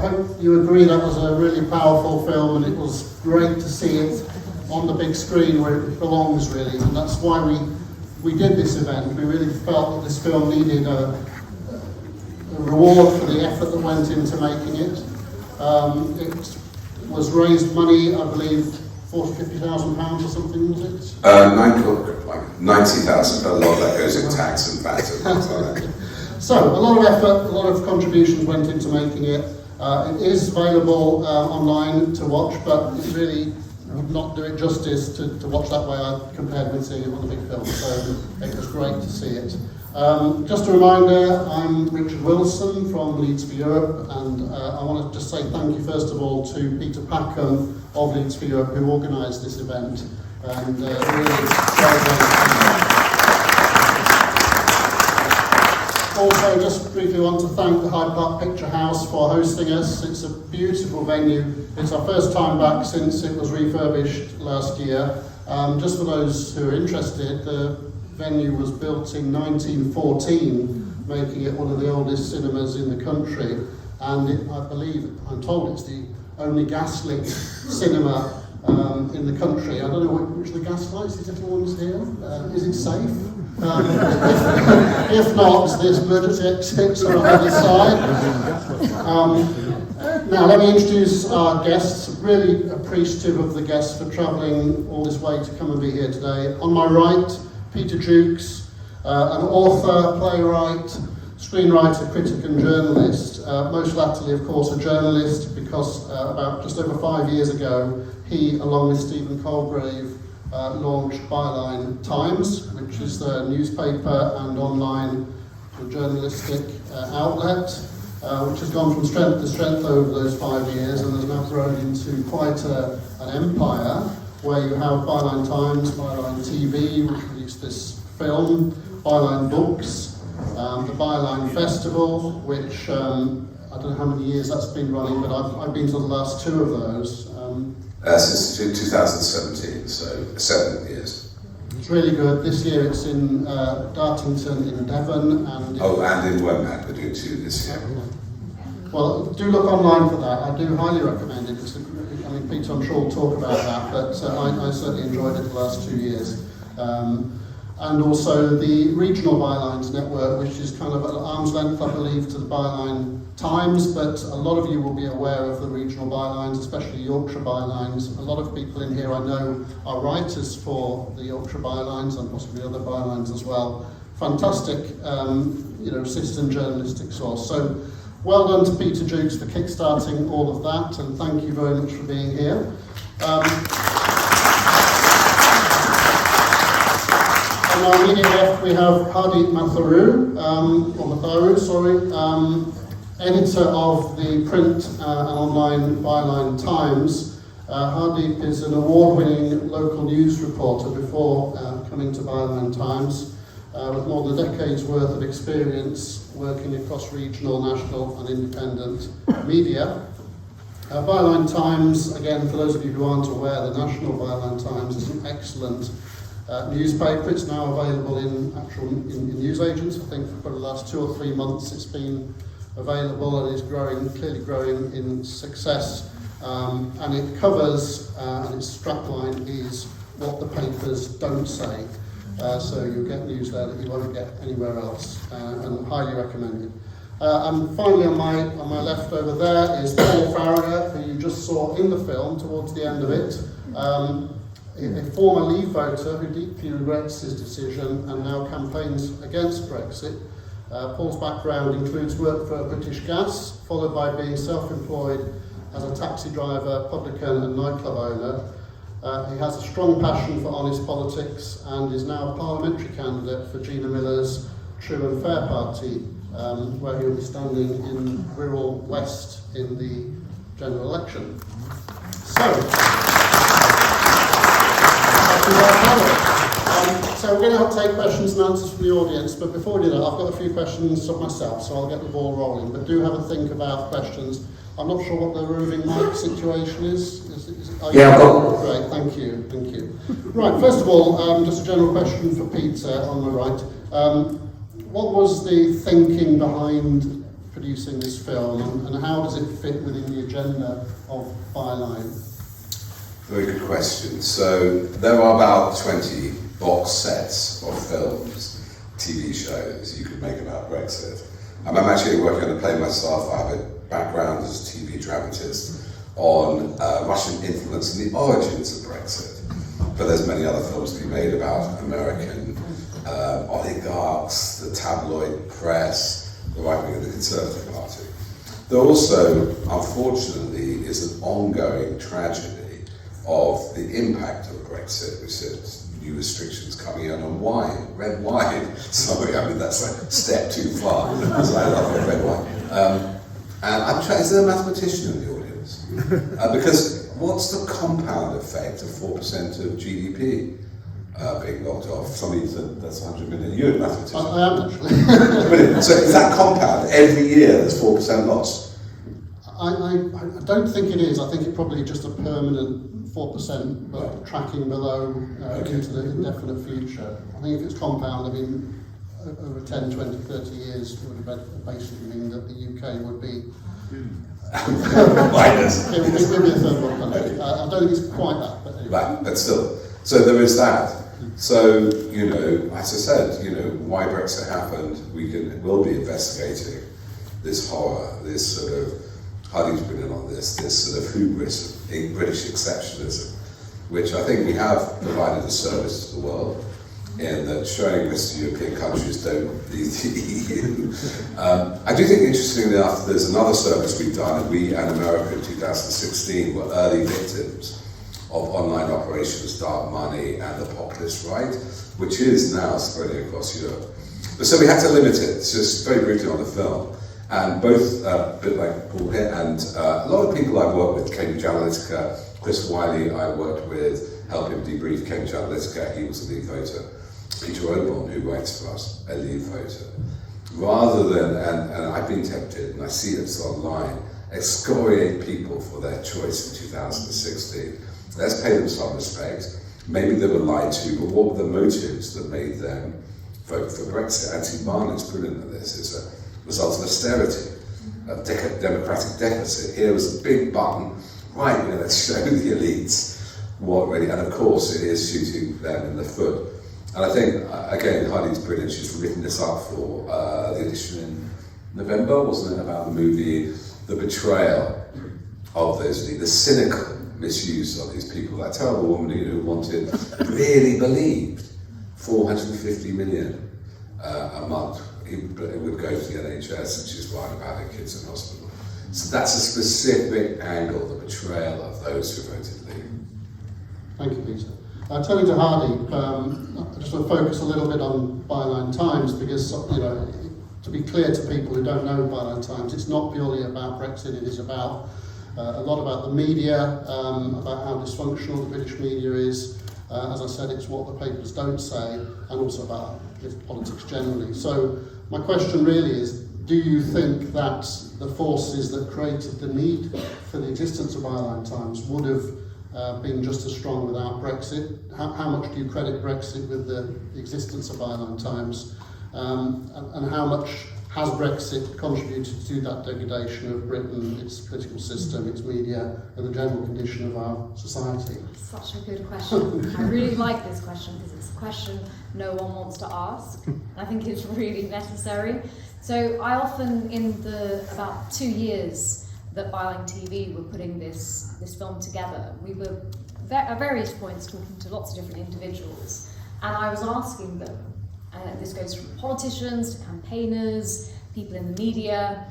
hope you agree that was a really powerful film, and it was great to see it on the big screen where it belongs, really, and that's why we did this event. We really felt that this film needed a reward for the effort that went into making it. It was raised money, I believe, £40,000-50,000 or something, was it? 90,000, but a lot of that goes in tax and VAT and things like that. So, a lot of effort, a lot of contributions went into making it. It is available online to watch, but it really would not do it justice to watch that way compared with seeing it on the big film, so it was great to see it. Just a reminder, I'm Richard Wilson from Leeds for Europe, and I want to just say thank you first of all to Peter Packham of Leeds for Europe, who organised this event, and really well. Also, just briefly want to thank the Hyde Park Picture House for hosting us. It's a beautiful venue. It's our first time back since it was refurbished last year. Just for those who are interested, the venue was built in 1914, making it one of the oldest cinemas in the country. And I believe, I'm told it's the only gaslit cinema in the country. I don't know which of the gas lights, is everyone's here? Is it safe? If not, there's emergency exits on either side. Now, let me introduce our guests. Really appreciative of the guests for travelling all this way to come and be here today. On my right, Peter Jukes, an author, playwright, screenwriter, critic and journalist. Most latterly, of course, a journalist, because about just over 5 years ago, he, along with Stephen Colgrave, launched Byline Times, which is the newspaper and online journalistic outlet, which has gone from strength to strength over those 5 years and has now grown into quite an empire, where you have Byline Times, Byline TV, which released this film, Byline Books, the Byline Festival, which I don't know how many years that's been running, but I've been to the last 2 of those. Since 2017, so 7 years. It's really good. This year it's in Dartington in Devon. And in Wormhat, we're doing 2 this year. Well, do look online for that. I do highly recommend it. Peter, I'm sure will talk about that, but I certainly enjoyed it the last 2 years. And also the regional Bylines network, which is kind of at arm's length, I believe, to the Byline Times, but a lot of you will be aware of the regional Bylines, especially Yorkshire Bylines. A lot of people in here I know are writers for the Yorkshire Bylines and possibly other Bylines as well. Fantastic, citizen journalistic source. So, well done to Peter Jukes for kickstarting all of that, and thank you very much for being here. On our immediate left, we have Hardeep Matharu, editor of the print and online Byline Times. Hardeep is an award-winning local news reporter before coming to Byline Times, with more than a decade's worth of experience working across regional, national and independent media. Byline Times, again, for those of you who aren't aware, the National Byline Times is an excellent newspaper. It's now available in newsagents. I think for the last 2 or 3 months it's been available and is clearly growing in success. And it covers, and its strapline is what the papers don't say. So you'll get news there that you won't get anywhere else, and highly recommended. And finally on my left over there is Paul Farragher, who you just saw in the film towards the end of it. A former Leave voter who deeply regrets his decision and now campaigns against Brexit. Paul's background includes work for British Gas, followed by being self-employed as a taxi driver, publican and nightclub owner. He has a strong passion for honest politics and is now a parliamentary candidate for Gina Miller's True and Fair Party, where he'll be standing in Wirral West in the general election. So we're going to take questions and answers from the audience, but before we do that, I've got a few questions of myself, so I'll get the ball rolling. But do have a think about questions. I'm not sure what the roving mic situation is. I've got. Great, thank you. Right, first of all, just a general question for Peter on the right. What was the thinking behind producing this film, and how does it fit within the agenda of Byline? Very good question. So there are about 20 box sets of films, TV shows you could make about Brexit. I'm actually working on a play myself. I have a background as a TV dramatist on Russian influence and the origins of Brexit. But there's many other films to be made about American oligarchs, the tabloid press, the right wing of the Conservative Party. There also, unfortunately, is an ongoing tragedy of the impact of Brexit, which is new restrictions coming in on wine, red wine. Sorry, I mean that's a step too far, because I love red wine. And I'm trying, is there a mathematician in the audience? Because what's the compound effect of 4% of GDP being knocked off? Somebody said that's 100 million. You're a mathematician. I am actually. Brilliant. So is that compound? Every year there's 4% loss? I don't think it is. I think it's probably just a permanent 4%, but tracking below into the indefinite future. I think if it's compound, I mean, over 10, 20, 30 years, it would basically mean that the UK would be Minus. it would be a third world country. I don't think it's quite that, but anyway. Right, but still. So there is that. So, you know, as I said, you know, why Brexit happened, we'll be investigating this horror, this sort of, Hardeep's been in on this sort of hubris of British exceptionalism, which I think we have provided a service to the world in that showing Western European countries don't leave the EU. I do think, interestingly enough, there's another service we've done, and we and America in 2016 were early victims of online operations, dark money, and the populist right, which is now spreading across Europe. But so we had to limit it. It's just very briefly on the film. And both, a bit like Paul here, and a lot of people I've worked with, Cambridge Analytica, Chris Wiley I worked with, helped him debrief Cambridge Analytica, he was a lead voter. Peter Obon, who writes for us, a lead voter. Rather than, and I've been tempted, and I see this online, excoriate people for their choice in 2016. Let's pay them some respect. Maybe they were lied to, but what were the motives that made them vote for Brexit? Anthony Barnett's brilliant at this. It's a result of austerity, a democratic deficit. Here was a big button, right, we're going to show the elites what really, and of course it is shooting them in the foot. And I think, again, Hardeep's brilliant. She's written this up for the edition in November, wasn't it, about the movie, the betrayal of those, the cynical misuse of these people. That terrible woman who wanted, really believed, 450 million a month. It would go to the NHS, and she's worried about her kids in hospital. So that's a specific angle, the betrayal of those who voted leave. Thank you, Peter. Turning to Hardeep, I just want to focus a little bit on Byline Times, because, you know, to be clear to people who don't know Byline Times, it's not purely about Brexit. It is about a lot about the media, about how dysfunctional the British media is. As I said, it's what the papers don't say, and also about politics generally. So my question really is, do you think that the forces that created the need for the existence of Byline Times would have been just as strong without Brexit? How much do you credit Brexit with the existence of Byline Times? And how much has Brexit contributed to that degradation of Britain, its political system, its media, and the general condition of our society? Such a good question. I really like this question because it's a question no one wants to ask. I think it's really necessary. So I often, in the about 2 years that Byline TV were putting this film together, we were at various points talking to lots of different individuals, and I was asking them, and this goes from politicians to campaigners, people in the media,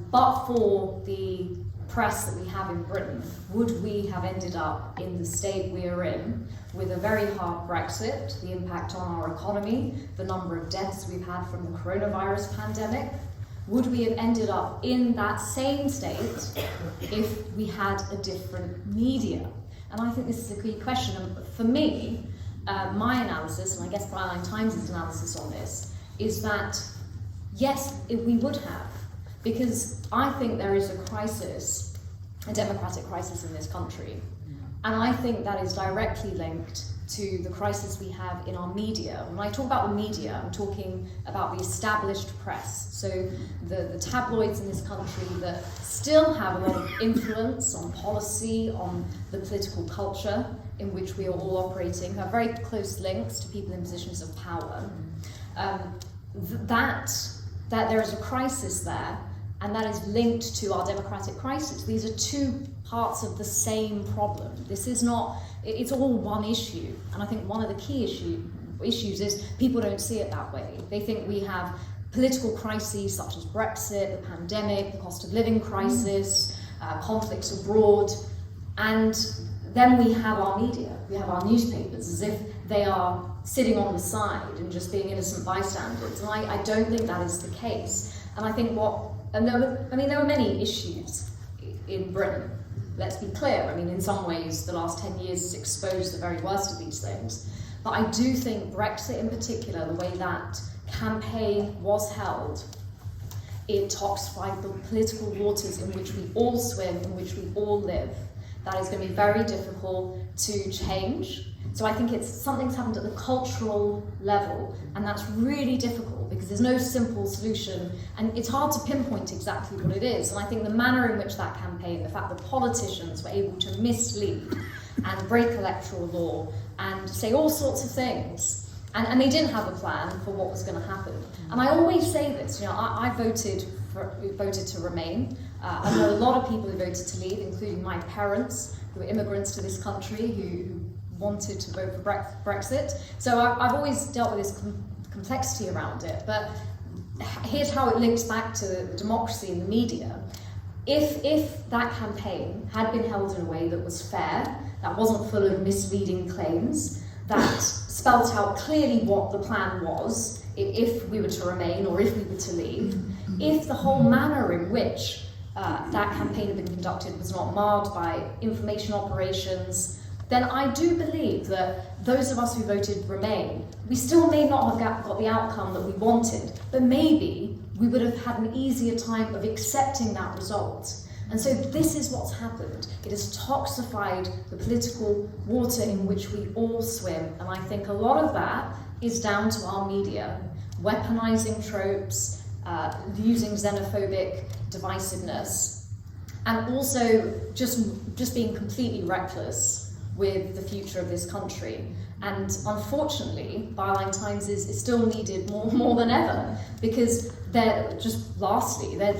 but for the press that we have in Britain, would we have ended up in the state we are in with a very hard Brexit, the impact on our economy, the number of deaths we've had from the coronavirus pandemic? Would we have ended up in that same state if we had a different media? And I think this is a key question. And for me, my analysis, and I guess Byline Times' analysis on this, is that yes, we would have, because I think there is a crisis, a democratic crisis in this country, and I think that is directly linked to the crisis we have in our media. When I talk about the media, I'm talking about the established press. So the tabloids in this country that still have a lot of influence on policy, on the political culture in which we are all operating, have very close links to people in positions of power. That there is a crisis there, and that is linked to our democratic crisis. These are two parts of the same problem. This is not, it's all one issue. And I think one of the key issues is people don't see it that way. They think we have political crises such as Brexit, the pandemic, the cost of living crisis, conflicts abroad, and then we have our media, we have our newspapers, as if they are sitting on the side and just being innocent bystanders. And I don't think that is the case. And I think there were many issues in Britain. Let's be clear. I mean, in some ways, the last 10 years has exposed the very worst of these things. But I do think Brexit in particular, the way that campaign was held, it toxified the political waters in which we all swim, in which we all live. That is going to be very difficult to change. So I think something's happened at the cultural level, and that's really difficult because there's no simple solution, and it's hard to pinpoint exactly what it is. And I think the manner in which that campaign, the fact that politicians were able to mislead and break electoral law and say all sorts of things, and they didn't have a plan for what was going to happen. And I always say this, I voted to remain. I know a lot of people who voted to leave, including my parents, who were immigrants to this country, who wanted to vote for Brexit. So I've always dealt with this complexity around it. But here's how it links back to democracy in the media. If that campaign had been held in a way that was fair, that wasn't full of misleading claims, that spelt out clearly what the plan was, if we were to remain or if we were to leave, if the whole manner in which that campaign had been conducted was not marred by information operations, then I do believe that those of us who voted Remain, we still may not have got the outcome that we wanted, but maybe we would have had an easier time of accepting that result. And so this is what's happened. It has toxified the political water in which we all swim, and I think a lot of that is down to our media, weaponizing tropes, using xenophobic divisiveness, and also just being completely reckless with the future of this country. And unfortunately, Byline Times is still needed more than ever, because there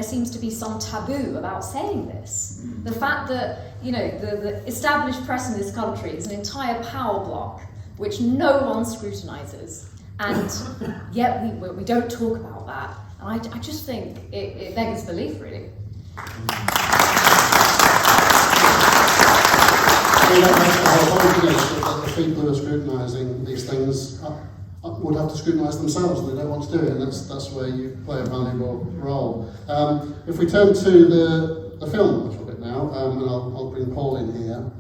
seems to be some taboo about saying this. The fact that, the established press in this country is an entire power block which no one scrutinises, and yet we don't talk about that. And I just think it beggars belief, really. That the people who are scrutinising these things would have to scrutinise themselves, and they don't want to do it, and that's where you play a valuable role. If we turn to the film a little bit now, and I'll bring Paul in here.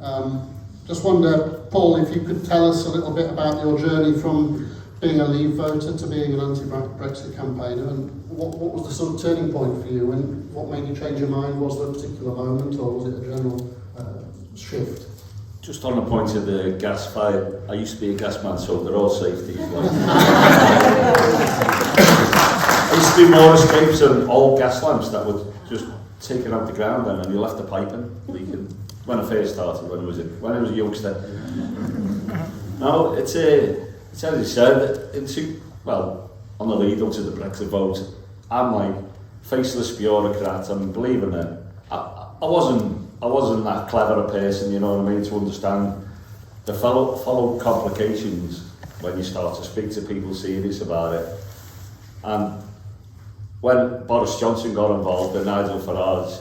Just wonder, Paul, if you could tell us a little bit about your journey from being a Leave voter to being an anti-Brexit campaigner, and what was the sort of turning point for you, and what made you change your mind? Was there a particular moment, or was it a general shift? Just on the point of the gas fire, I used to be a gas man, so they're all safety. I used to do more escapes than old gas lamps that would just take it out the ground then, and you left the piping leaking. When I first started, when I was a youngster. No, it's as you said, on the lead up to the Brexit vote, I'm like faceless bureaucrat. I'm believing it. I wasn't that clever a person, you know what I mean, to understand the follow complications when you start to speak to people serious about it. And when Boris Johnson got involved and Nigel Farragher,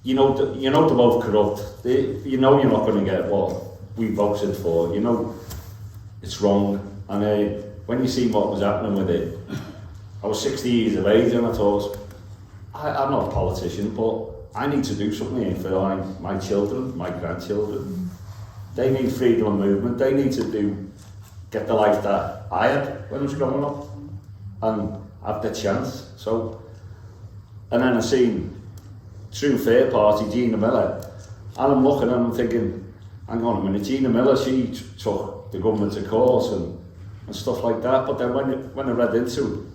you know they're both corrupt. You're not going to get what we voted for. It's wrong. And when you see what was happening with it, I was 60 years of age and I thought, I'm not a politician, but I need to do something here for my children, my grandchildren. They need freedom of movement. They need to get the life that I had when I was growing up and have the chance. So, and then I seen True Fair Party, Gina Miller, and I'm looking and I'm thinking, hang on a minute, Gina Miller, she took the government to court and stuff like that. But then when I read into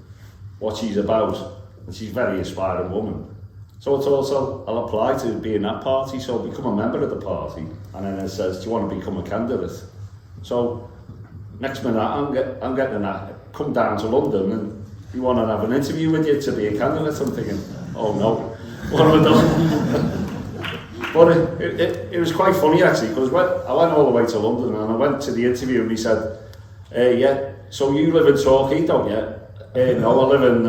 what she's about, and she's a very inspiring woman, so it's also, I'll apply to be in that party, so become a member of the party, and then it says, do you want to become a candidate? So next minute I'm getting that, come down to London and you want to have an interview with you to be a candidate. I'm thinking, oh no, what have I done? But it was quite funny actually, because I went all the way to London and I went to the interview and he said, yeah, so you live in Torquay, don't you? No, I live in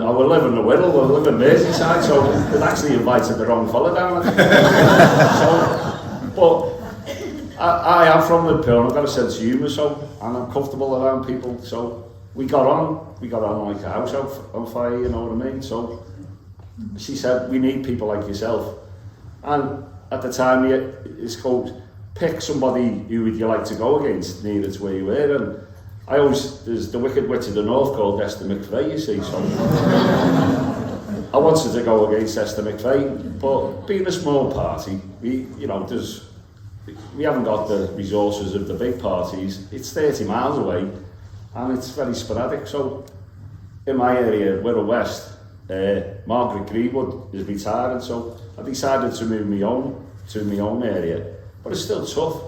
the Whittle, I live in Merseyside, so they'd actually invited the wrong fella down. But I am from Liverpool, I've got a sense of humour, so, and I'm comfortable around people, so we got on like a house on fire, you know what I mean? So she said, we need people like yourself. And at the time, it's called, pick somebody who would you like to go against near to where you were. And there's the wicked witch of the north called Esther McVeigh, you see, so I wanted to go against Esther McVeigh, but being a small party, we haven't got the resources of the big parties. It's 30 miles away and it's very sporadic. So in my area, Wirral West, Margaret Greenwood is retiring, so I decided to move to my own area, but it's still tough.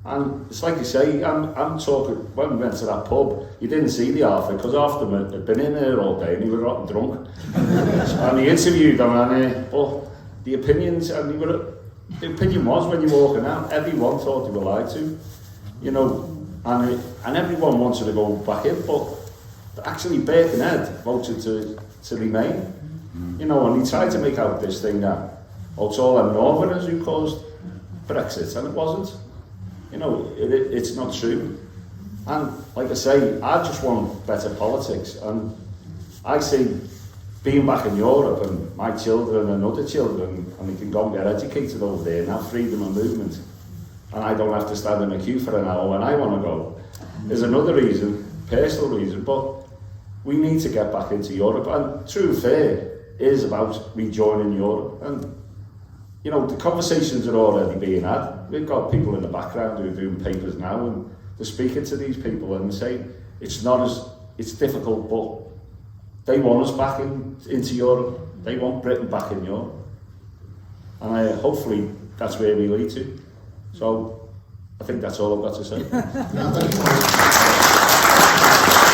And it's like you say, I'm talking, when we went to that pub, you didn't see the Arthur, because half of them had been in there all day and he was rotten drunk. And he interviewed them, and but the opinions, and the opinion was when you're walking out, everyone thought they were lied to, you know, and everyone wanted to go back in, but actually Birkenhead voted to remain, you know, and he tried to make out this thing that, it's all them Northerners who caused Brexit, and it wasn't. You know, it's not true. And like I say, I just want better politics, and I see being back in Europe and my children and other children, and they can go and get educated over there and have freedom of movement, and I don't have to stand in a queue for an hour when I want to go, is another reason, personal reason. But we need to get back into Europe, and True Fair is about rejoining Europe. And you know, the conversations are already being had. We've got people in the background who are doing papers now, and they're speaking to these people and saying it's difficult, but they want us back into Europe. They want Britain back in Europe. And hopefully that's where we lead to. So I think that's all I've got to say. Yeah, thank you.